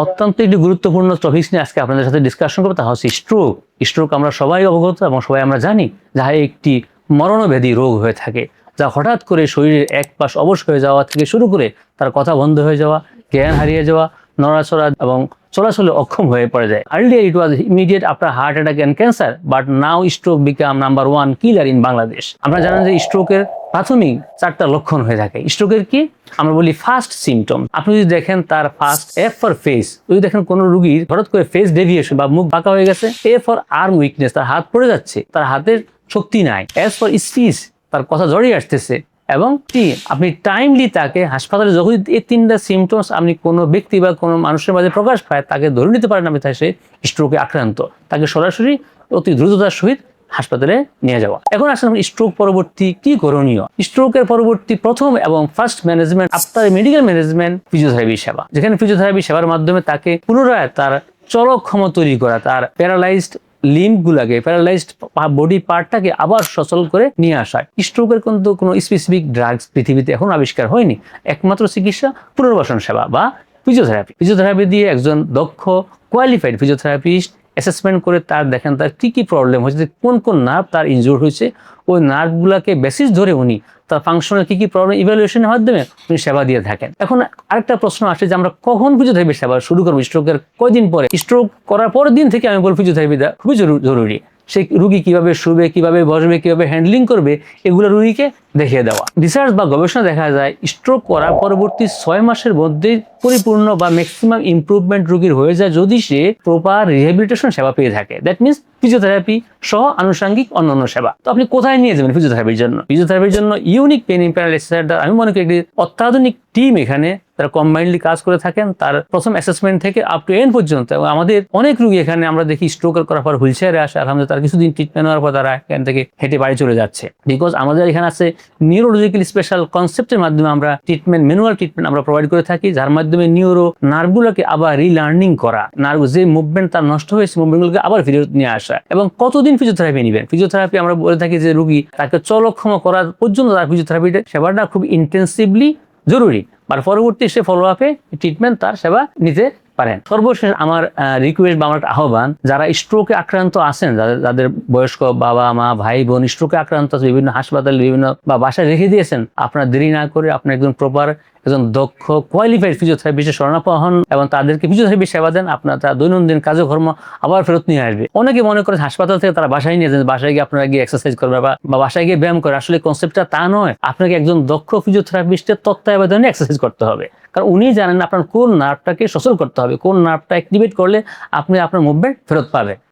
অত্যন্ত একটি গুরুত্বপূর্ণ টপিকস নিয়ে আজকে আপনাদের সাথে ডিসকাশন করবো, তা হচ্ছে স্ট্রোক। স্ট্রোক আমরা সবাই অবগত এবং সবাই আমরা জানি, যাহা একটি মরণব্যাধি রোগ হয়ে থাকে, যা হঠাৎ করে শরীরের এক পাশ অবশ হয়ে যাওয়া থেকে শুরু করে তার কথা বন্ধ হয়ে যাওয়া, জ্ঞান হারিয়ে যাওয়া, নড়াচড়া এবং চলাচলে অক্ষম হয়ে পড়ে যায়। Earlier it was immediate after heart attack and cancer, but now stroke become number one killer in Bangladesh. আমরা জানেন যে স্ট্রোকের প্রাথমিক 4টা লক্ষণ হয়ে থাকে। স্ট্রোকের কি আমরা বলি ফার্স্ট সিমটম। আপনি যদি দেখেন তার ফার্স্ট, এফ ফর ফেস, যদি দেখেন কোন রোগীর হঠাৎ করে ফেস ডেভিয়েশন বা মুখ বাঁকা হয়ে গেছে। এ ফর আর্ম উইকনেস, তার হাত পড়ে যাচ্ছে, তার হাতের শক্তি নাই। এস ফর স্পিচ, তার কথা জড়িয়ে আসতেছে। এবং আপনি টাইমলি তাকে হাসপাতালে যখন এই 3টা সিমটমস আপনি কোনো ব্যক্তি বা কোনো মানুষের মাঝে প্রকাশ পায়, তাকে ধরে নিতে পারেন আপনি সে স্ট্রোকে আক্রান্ত। তাকে সরাসরি অতি দ্রুততার সহিত হাসপাতালে নিয়ে যাওয়া। এখন আসলে স্ট্রোক পরবর্তী কি করণীয়? স্ট্রোকের পরবর্তী প্রথম এবং first management after medical management physiotherapy সেবা, যেখানে ফিজিওথেরাপি সেবার মাধ্যমে তাকে পুনরায় তার চলক্ষম তৈরি করা, তার প্যারালাইজড লিম্বগুলাকে, প্যারালাইজড বডি পার্টটাকে আবার সচল করে নিয়ে আসা। স্ট্রোকের কিন্তু কোনো স্পেসিফিক ড্রাগস পৃথিবীতে এখন আবিষ্কার হয়নি। একমাত্র চিকিৎসা পুনর্বাসন সেবা বা ফিজিওথেরাপি। ফিজিওথেরাপি দিয়ে একজন দক্ষ কোয়ালিফাইড ফিজিওথেরাপিস্ট অ্যাসেসমেন্ট করে তার দেখেন তার কি কি প্রবলেম হয়েছে, কোন কোন নার্ভ তার ইনজুর হয়েছে, ওই নার্ভগুলোকে বেসিস ধরে উনি তার ফাংশনের কি কি প্রবলেম ইভ্যালুয়েশনের মাধ্যমে উনি সেবা দিয়ে থাকেন। এখন আরেকটা প্রশ্ন আসে যে আমরা কখন ফিজিওথেরাপি সেবা শুরু করবো? স্ট্রোকের কয়দিন পরে? স্ট্রোক করার পরের দিন থেকে আমি বলবো ফিজিওথেরাপি দেওয়া খুবই জরুরি। সেই রুগী কিভাবে শুবে, কিভাবে বসবে, কিভাবে হ্যান্ডলিং করবে, এগুলো রুগীকে দেখিয়ে দেওয়া। রিসার্চ বা গবেষণা দেখা যায় স্ট্রোক করার পরবর্তী 6 মাসের মধ্যে পরিপূর্ণ বা ম্যাক্সিমাম ইমপ্রুভমেন্ট রোগীর হয়ে যায় যদি সে প্রপার রিহ্যাবিলিটেশন সেবা পেয়ে থাকে। দ্যাট মিনস ফিজিওথেরাপি সহ আনুষঙ্গিক অন্যান্য সেবা। তো আপনি কোথায় নিয়ে যাবেন ফিজিওথেরাপির জন্য? ফিজিওথেরাপির জন্য ইউনিক পেন ইম্প্যানেল সেন্টার, আমি মনে করি একটি অত্যাধুনিক টিম এখানে তারা কম্বাইন্ডলি কাজ করে থাকেন, তার প্রথম অ্যাসেসমেন্ট থেকে আপ টু এন্ড পর্যন্ত। এবং আমাদের অনেক রোগী এখানে আমরা দেখি স্ট্রোক করার পর হুইল চেয়ারে আসে, আলহামদুলিল্লাহ তার কিছুদিন ট্রিটমেন্ট হওয়ার পর তারা এখান থেকে হেঁটে বাড়ি চলে যাচ্ছে। বিকজ আমাদের এখানে আছে নিউরোলজিক্যাল স্পেশাল কনসেপ্টের মাধ্যমে আমরা ট্রিটমেন্ট, ম্যানুয়াল ট্রিটমেন্ট আমরা প্রোভাইড করে থাকি, যার মাধ্যমে নিউরো নার্ভগুলোকে আবার রিলার্নিং করা, নার্ভ যে মুভমেন্ট তার নষ্ট হয়েছে মুভমেন্টগুলোকে আবার ফিরে নিয়ে আসা। এবং কতদিন ফিজিওথেরাপি নেবেন? ফিজিওথেরাপি আমরা বলে থাকি যে রোগী তাকে চলক্ষম করার পর্যন্ত তার ফিজিওথেরাপিটা সেবাটা খুব ইন্টেন্সিভলি জরুরি। আর পরবর্তী সে ফলো আপে ট্রিটমেন্ট তার সেবা নিতে পারেন। সর্বশেষ আমার রিকোয়েস্ট বা আমার আহ্বান, যারা স্ট্রোকে আক্রান্ত আছেন, যাদের বয়স্ক বাবা মা ভাই বোন স্ট্রোকে আক্রান্ত আছে, বিভিন্ন হাসপাতালে বিভিন্ন বা বাসায় রেখে দিয়েছেন, আপনারা দেরি না করে আপনি একজন প্রপার একজন দক্ষ কোয়ালিফাইড ফিজিওথেরাপিস্টে শরণাপন্ন হন এবং তাদেরকে ফিজিওথেরাপি সেবা দেন। আপনার তার দৈনন্দিন কাজকর্ম আবার ফেরত নিয়ে আসবে। অনেকে মনে করে হাসপাতাল থেকে তারা বাসায় নিয়ে যান, বাসায় গিয়ে আপনারা গিয়ে এক্সারসাইজ করবে বা বাসায় গিয়ে ব্যায়াম করে। আসলে কনসেপ্টটা তা নয়। আপনাকে একজন দক্ষ ফিজিওথেরাপিস্টের তত্ত্বাবধানে এক্সারসাইজ করতে হবে, কারণ উনি জানেন আপনার কোন নার্ভটাকে সচল করতে হবে, কোন নার্ভটা অ্যাক্টিভেট করলে আপনি আপনার মুভমেন্ট ফেরত পাবেন।